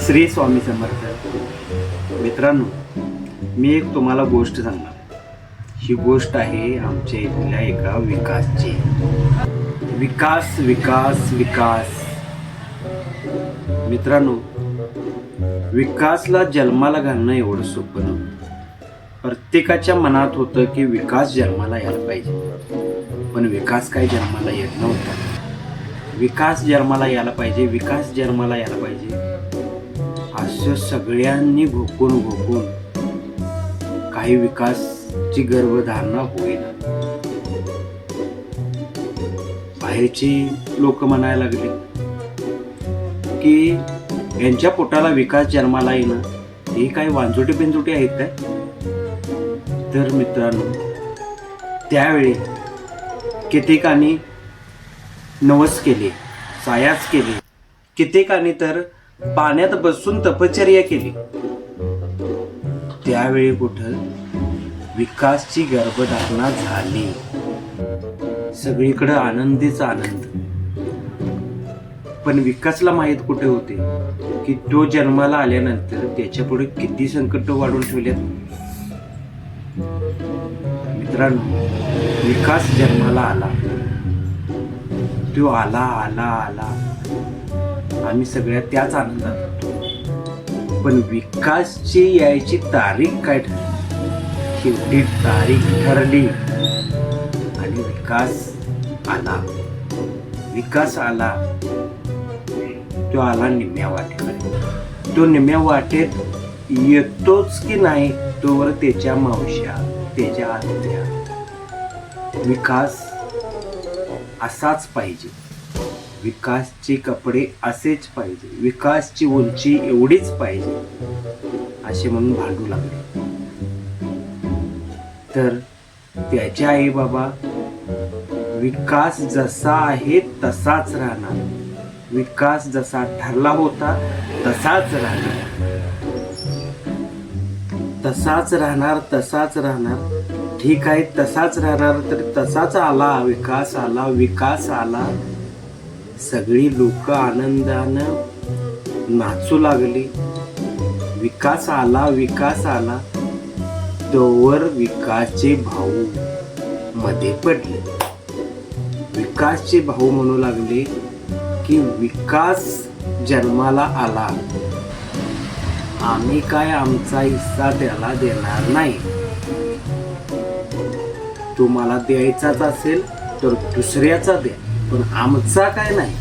श्री स्वामी समर्थ. मित्रांनो, मी एक तुम्हाला गोष्ट सांगणार. ही गोष्ट आहे आमच्या इथल्या एका विकासची. विकास विकास विकास. मित्रांनो, विकासला जन्माला घालणं एवढं सोपं नव्हतं. प्रत्येकाच्या मनात होतं की विकास जन्माला यायला पाहिजे, पण विकास काय जन्माला येत नव्हता. विकास जन्माला यायला पाहिजे, विकास जन्माला यायला पाहिजे असं सगळ्यांनी घोकून काही विकासची गर्भधारणा होईना. बाहेरची लोक म्हणायला लागले की यांच्या पोटाला विकास जन्माला येणं हे काय वांजोटी पिंजोटी आहेत काय. तर मित्रांनो, त्यावेळी कित्येकांनी नवस केले, सायास केले, कित्येकांनी तर पाण्यात बसून तपश्चर्या केली. त्यावेळी कुठं विकासची गर्भधारणा झाली. सगळीकडे आनंदीच आनंद. पण विकासला माहित कुठे होते की तो जन्माला आल्यानंतर त्याच्या पुढे किती संकट वाढून ठेवल्यात. मित्रांनो, विकास जन्माला आला, तो आला आला आला, आम्ही सगळ्या त्याच आनंदात होतो. पण विकासची यायची तारीख काय ठरली? शेवटी तारीख ठरली आणि विकास आला. विकास आला, तो आला निम्म्या वाटेकडे. तो निम्म्या वाटेत येतोच की नाही तोवर त्याच्या मावश्या, त्याच्या आत्या. विकास असाच पाहिजे, विकासचे कपडे असेच पाहिजे, विकासची उंची एवढीच पाहिजे असे म्हणून भांडू लागले. तर त्याचे आई बाबा विकास जसा आहे तसाच राहणार, विकास जसा ठरला होता तसाच राहणार, तसाच राहणार, तसाच राहणार. ठीक आहे, तसाच राहणार. तर तसाच आला, विकास आला, विकास आला. सगळी लोक आनंदानं नाचू लागली. विकास आला, विकास आला. तोवर विकासचे भाऊ मध्ये पडले. विकासचे भाऊ म्हणू लागले की विकास जन्माला आला, आम्ही काय आमचा हिस्सा त्याला देणार नाही. तुम्हाला द्यायचाच असेल तर दुसऱ्याचा द्या, पण आमचा काय नाही.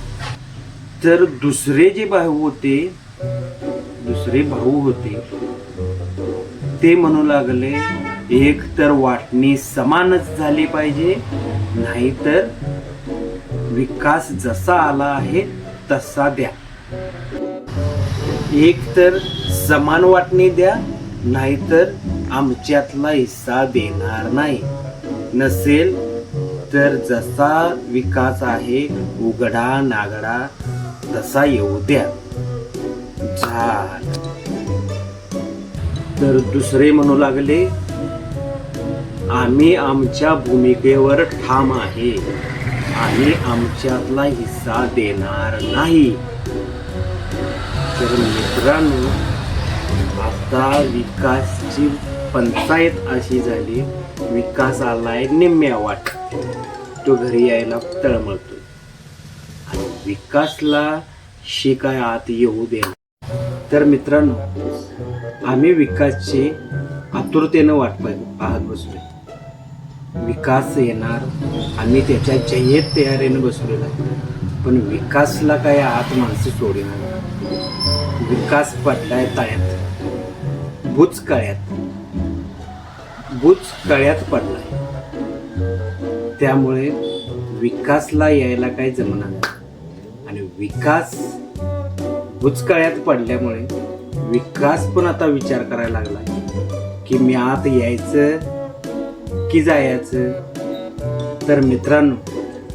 तर दुसरे भाऊ होते ते म्हणू लागले, एक तर वाटणी समानच झाली पाहिजे, नाहीतर विकास जसा आला आहे तसा द्या. एक तर समान वाटणी द्या, नाहीतर आमच्यातला हिस्सा देणार नाही. नसेल तर जसा विकास आहे उघडा नागडा तसा येऊ द्या. झालं. तर दुसरे म्हणू लागले, आम्ही आमच्या भूमिकेवर ठाम आहे, आम्ही आमच्यातला हिस्सा देणार नाही. तर मित्रांनो, आता विकासची पंचायत अशी झाली. विकास आलाय निम्म्या वाट, तो घरी यायला तळमळतो आणि विकासला शिकाय आत येऊ दे. तर मित्रांनो, आम्ही विकासची आतुरतेनं वाट पाहत बसलोय. विकास येणार, आम्ही त्याच्या जय्यत तयारीने बसलेलो. पण विकासला काय आत माणसं सोडणार. विकास पडलाय तळ्यात, बुचकळ्यात पडलाय. त्यामुळे विकासला यायला काही जमणार नाही. आणि विकास बुचकळ्यात पडल्यामुळे विकास पण आता विचार करायला लागला की मी आत यायचं की जायचं. तर मित्रांनो,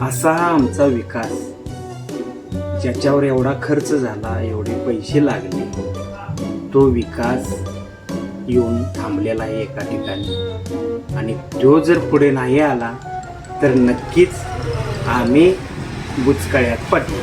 असा हा आमचा विकास, ज्याच्यावर एवढा खर्च झाला, एवढे पैसे लागले, तो विकास येऊन थांबलेला आहे एका ठिकाणी. आणि तो जर पुढे नाही आला तर नक्कीच आम्ही बुचकळ्यात पडलो.